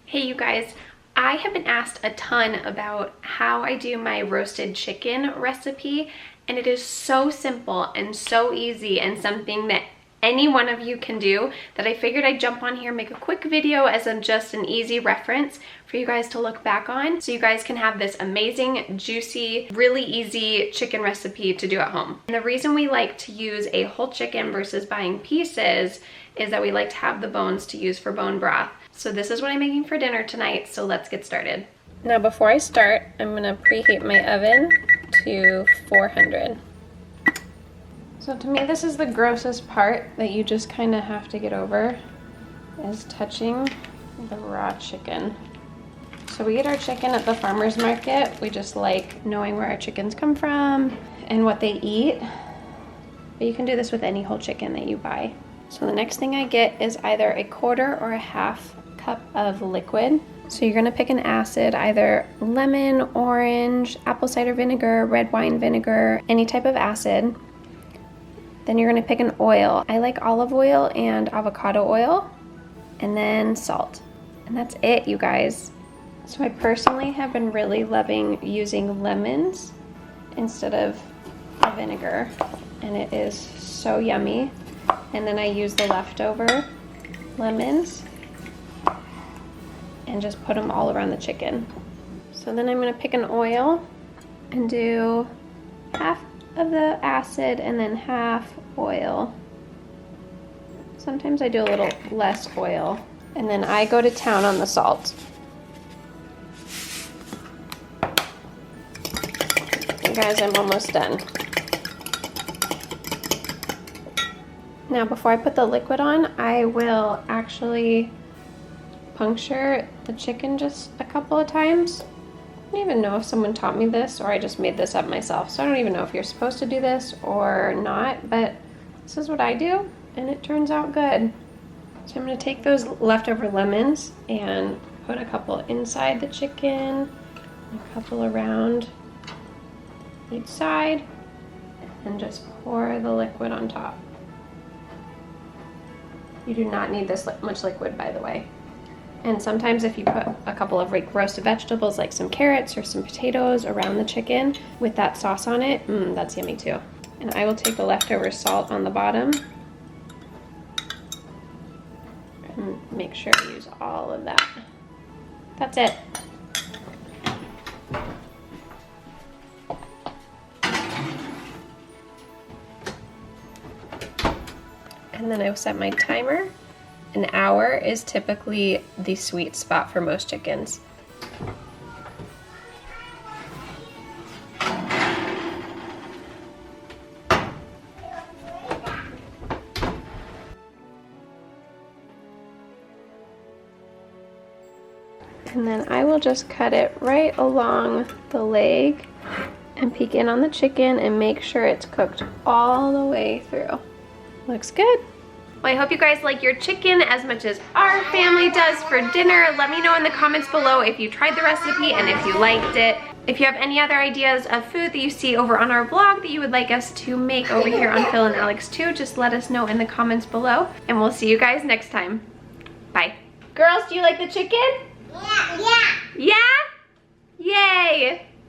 Hey you guys, I have been asked a ton about how I do my roasted chicken recipe, and it is so simple and so easy and something that any one of you can do that I figured I'd jump on here, make a quick video as just an easy reference for you guys to look back on so you guys can have this amazing, juicy, really easy chicken recipe to do at home. And the reason we like to use a whole chicken versus buying pieces is that we like to have the bones to use for bone broth. So this is what I'm making for dinner tonight, so let's get started. Now before I start, I'm gonna preheat my oven to 400. So to me, this is the grossest part that you just kind of have to get over, is touching the raw chicken. So we get our chicken at the farmer's market. We just like knowing where our chickens come from and what they eat. But you can do this with any whole chicken that you buy. So the next thing I get is either a quarter or a half cup of liquid. So you're gonna pick an acid, either lemon, orange, apple cider vinegar, red wine vinegar, any type of acid. Then you're gonna pick an oil. I like olive oil and avocado oil, and then salt. And that's it, you guys. So I personally have been really loving using lemons instead of vinegar, and it is so yummy. And then I use the leftover lemons and just put them all around the chicken. So then I'm gonna pick an oil and do half of the acid and then half oil. Sometimes I do a little less oil. And then I go to town on the salt. You guys, I'm almost done. Now before I put the liquid on, I will actually puncture the chicken just a couple of times. I don't even know if someone taught me this or I just made this up myself. So I don't even know if you're supposed to do this or not, but this is what I do and it turns out good. So I'm gonna take those leftover lemons and put a couple inside the chicken, a couple around each side, and just pour the liquid on top. You do not need this much liquid, by the way. And sometimes if you put a couple of roasted vegetables like some carrots or some potatoes around the chicken with that sauce on it, that's yummy too. And I will take the leftover salt on the bottom and make sure I use all of that. That's it. And then I will set my timer. An hour is typically the sweet spot for most chickens. And then I will just cut it right along the leg and peek in on the chicken and make sure it's cooked all the way through. Looks good. Well, I hope you guys like your chicken as much as our family does for dinner. Let me know in the comments below if you tried the recipe and if you liked it. If you have any other ideas of food that you see over on our blog that you would like us to make over here on Phil and Alex too, just let us know in the comments below. And we'll see you guys next time. Bye. Girls, do you like the chicken? Yeah. Yeah? Yay!